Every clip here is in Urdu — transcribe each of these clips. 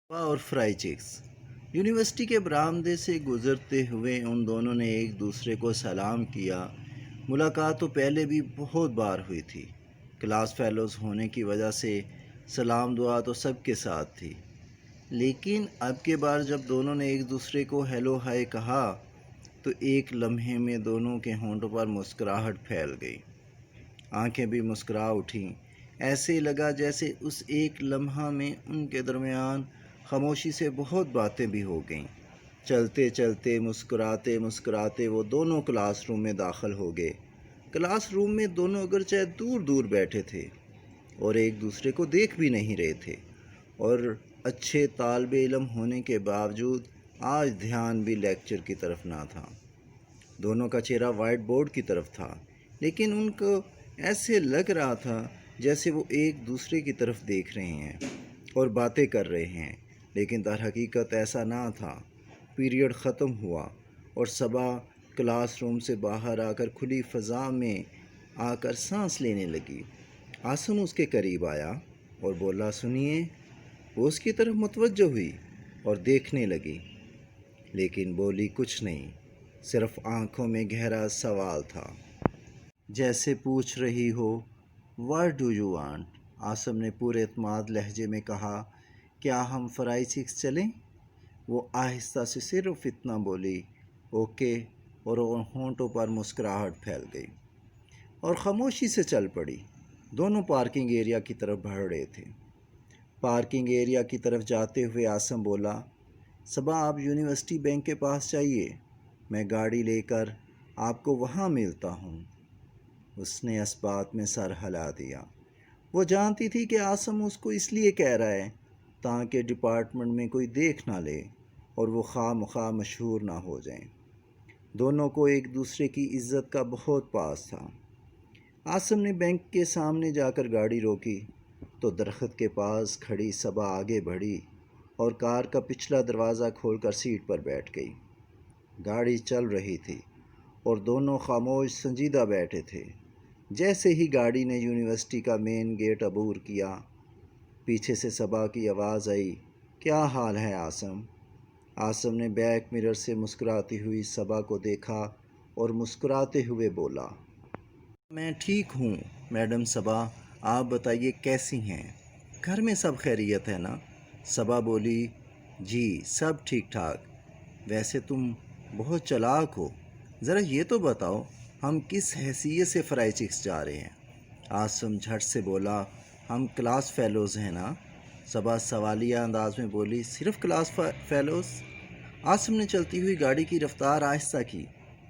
اور فرائی چکس یونیورسٹی کے برآمدے سے گزرتے ہوئے ان دونوں نے ایک دوسرے کو سلام کیا۔ ملاقات تو پہلے بھی بہت بار ہوئی تھی، کلاس فیلوز ہونے کی وجہ سے سلام دعا تو سب کے ساتھ تھی، لیکن اب کے بار جب دونوں نے ایک دوسرے کو ہیلو ہائے کہا تو ایک لمحے میں دونوں کے ہونٹوں پر مسکراہٹ پھیل گئی، آنکھیں بھی مسکرا اٹھیں۔ ایسے لگا جیسے اس ایک لمحہ میں ان کے درمیان خاموشی سے بہت باتیں بھی ہو گئیں۔ چلتے چلتے مسکراتے مسکراتے وہ دونوں کلاس روم میں داخل ہو گئے۔ کلاس روم میں دونوں اگرچہ دور دور بیٹھے تھے اور ایک دوسرے کو دیکھ بھی نہیں رہے تھے، اور اچھے طالب علم ہونے کے باوجود آج دھیان بھی لیکچر کی طرف نہ تھا۔ دونوں کا چہرہ وائٹ بورڈ کی طرف تھا، لیکن ان کو ایسے لگ رہا تھا جیسے وہ ایک دوسرے کی طرف دیکھ رہے ہیں اور باتیں کر رہے ہیں، لیکن در حقیقت ایسا نہ تھا۔ پیریڈ ختم ہوا اور صبا کلاس روم سے باہر آ کر کھلی فضا میں آ کر سانس لینے لگی۔ عاصم اس کے قریب آیا اور بولا، سنیے۔ وہ اس کی طرف متوجہ ہوئی اور دیکھنے لگی، لیکن بولی کچھ نہیں، صرف آنکھوں میں گہرا سوال تھا، جیسے پوچھ رہی ہو what do you want. Asim نے پورے اعتماد لہجے میں کہا، کیا ہم فرائی چکس چلیں؟ وہ آہستہ سے صرف اتنا بولی، اوکے، اور ہونٹوں پر مسکراہٹ پھیل گئی اور خاموشی سے چل پڑی۔ دونوں پارکنگ ایریا کی طرف بڑھ رہے تھے۔ پارکنگ ایریا کی طرف جاتے ہوئے عاصم بولا، صبا آپ یونیورسٹی بینک کے پاس جائیے، میں گاڑی لے کر آپ کو وہاں ملتا ہوں۔ اس نے اس بات میں سر ہلا دیا۔ وہ جانتی تھی کہ عاصم اس کو اس لیے کہہ رہا ہے تاکہ ڈپارٹمنٹ میں کوئی دیکھ نہ لے اور وہ خواہ مخواہ مشہور نہ ہو جائیں۔ دونوں کو ایک دوسرے کی عزت کا بہت پاس تھا۔ عاصم نے بینک کے سامنے جا کر گاڑی روکی تو درخت کے پاس کھڑی صبا آگے بڑھی اور کار کا پچھلا دروازہ کھول کر سیٹ پر بیٹھ گئی۔ گاڑی چل رہی تھی اور دونوں خاموش سنجیدہ بیٹھے تھے۔ جیسے ہی گاڑی نے یونیورسٹی کا مین گیٹ عبور کیا، پیچھے سے صبا کی آواز آئی، کیا حال ہے عاصم؟ عاصم نے بیک مرر سے مسکراتی ہوئی صبا کو دیکھا اور مسکراتے ہوئے بولا، میں ٹھیک ہوں میڈم صبا، آپ بتائیے کیسی ہیں؟ گھر میں سب خیریت ہے نا؟ صبا بولی، جی سب ٹھیک ٹھاک۔ ویسے تم بہت چالاک ہو، ذرا یہ تو بتاؤ ہم کس حیثیت سے فرائی چکس جا رہے ہیں؟ عاصم جھٹ سے بولا، ہم کلاس فیلوز ہیں نا؟ صبا سوالیہ انداز میں بولی، صرف کلاس فیلوز؟ عاصم نے چلتی ہوئی گاڑی کی رفتار آہستہ کی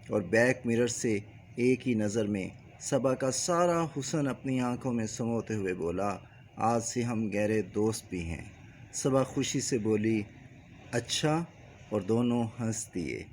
اور بیک مرر سے ایک ہی نظر میں صبا کا سارا حسن اپنی آنکھوں میں سموتے ہوئے بولا، آج سے ہم گہرے دوست بھی ہیں۔ صبا خوشی سے بولی، اچھا، اور دونوں ہنس دیے۔